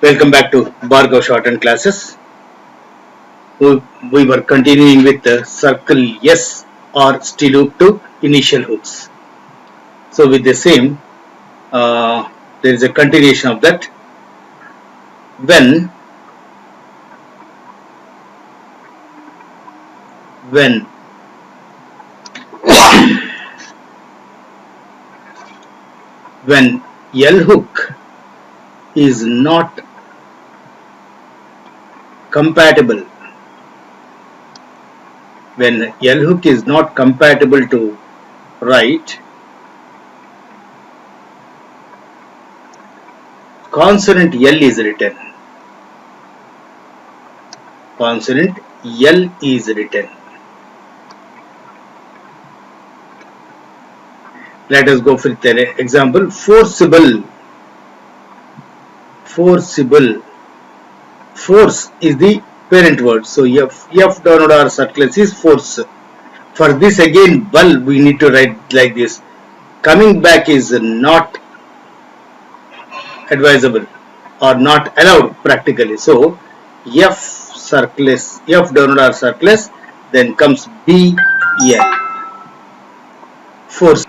Welcome back to Bhargav Shorthand classes. We were continuing with the circle yes or still hook to initial hooks. So with the same, there is a continuation of that. When when when L hook is not compatible, when L hook is not compatible to write, consonant L is written. Consonant L is written. Let us go for the example. Forcible. Forcible. Force is the parent word. So F downward or circles is force. For this again bul we need to write like this. Coming back is not advisable or not allowed practically. So F circles, F downward or circles, then comes B L. Force.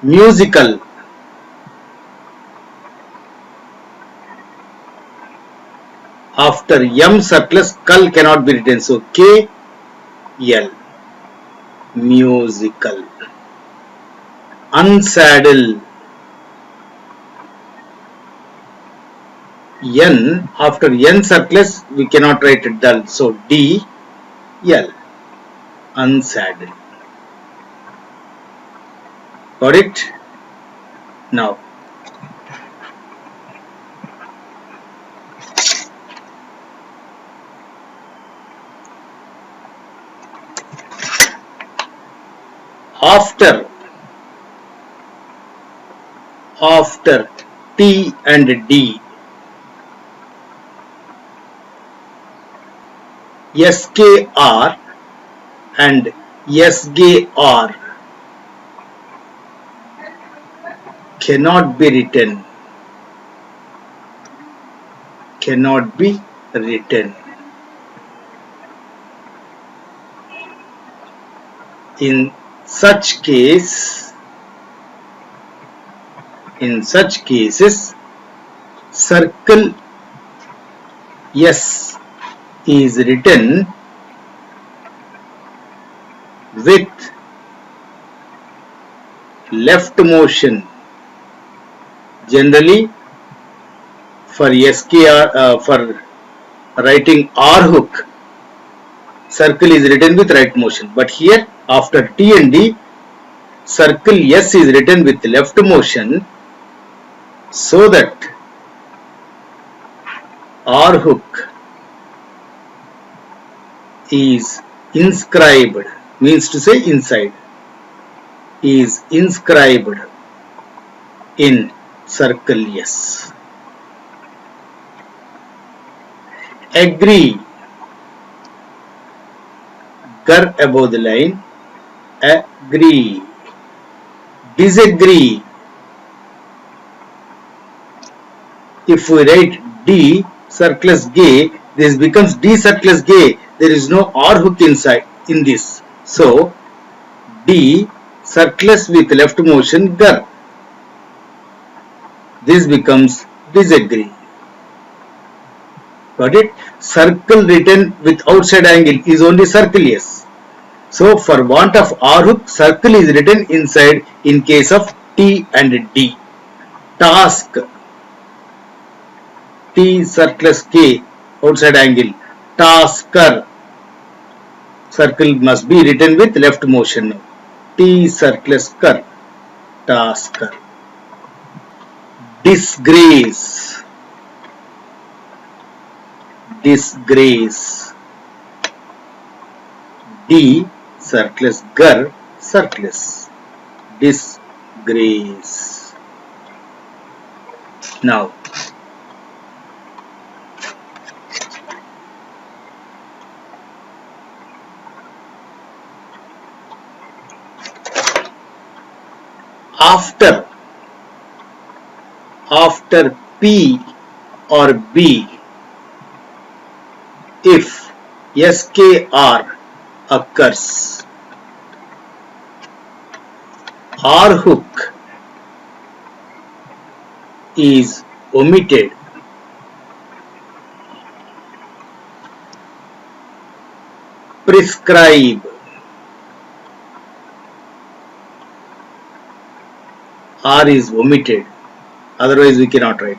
Musical. After M circles, Kal cannot be written. So K L. Musical. Unsaddle. N, after N circles we cannot write it dull. So D L. Unsaddle. Got it? Now after T and D, SKR and SGR cannot be written. Cannot be written. In such cases, circle S is written with left motion. Generally, for SKR, for writing R hook, circle is written with right motion. But here, after T and D, circle S is written with left motion, so that R hook is inscribed, means to say inside, is inscribed in circle S. Agree. Gar above the line. Agree. Disagree. If we write D circles gay, this becomes D circles gay. There is no R hook inside in this. So D circles with left motion gar. This becomes disagree. Got it? Circle written with outside angle is only circle yes. So for want of R hook, circle is written inside in case of T and D. Task. T circles K, outside angle. Tasker. Circle must be written with left motion. T circles Kar. Tasker. Disgrace. Disgrace. D circles Gar circles. Disgrace. Now after P or B if SKR occurs. R hook is omitted. Prescribe. R is omitted, otherwise we cannot write.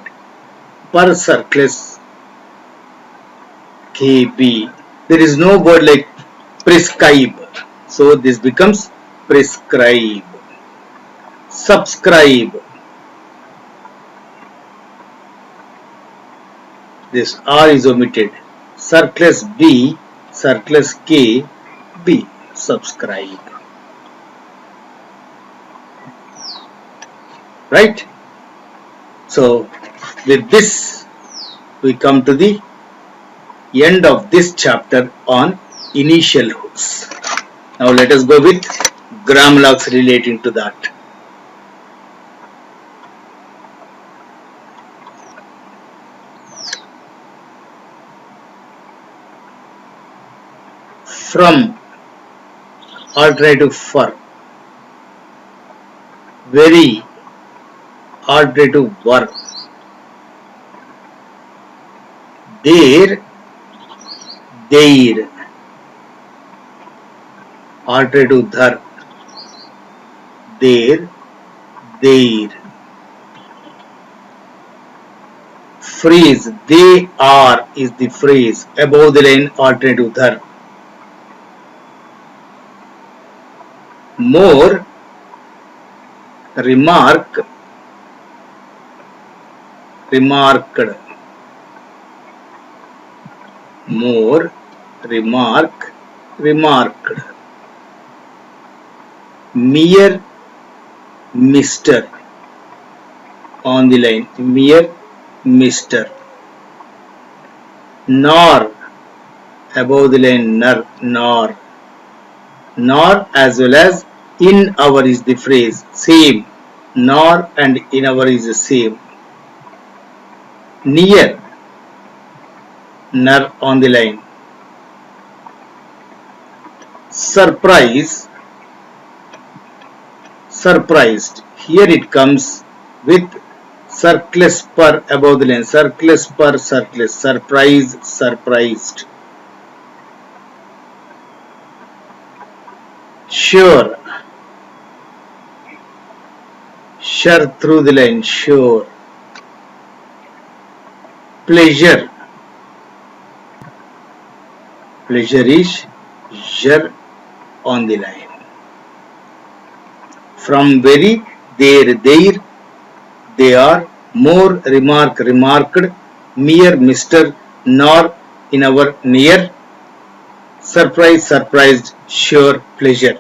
Per surplus KB. There is no word like prescribe, so this becomes prescribe. Subscribe. This R is omitted. Surplus B, surplus K, B. Subscribe. Right? So with this we come to the end of this chapter on initial hooks. Now let us go with grammar locks relating to that. From, alternative for. Very, alternative were. There, their, alternative thar. There, their. Phrase, they are is the phrase, above the line alternative thar. More, remark, remarked. More, remark, remarked. Mere, Mr. On the line, mere, Mr. Nor, above the line, nor. Nor as well as in our is the phrase, same. Nor and in our is the same. Near, ner on the line. Surprise, surprised. Here it comes with surplus per above the line. Surplus per surplus. Surprise, surprised. Sure, sure through the line, sure. Pleasure, pleasure is sure on the line. From very, there, they are. More, remark, remarked. Mere, Mr. Nor, in our, near. Surprise, surprised. Sure, pleasure.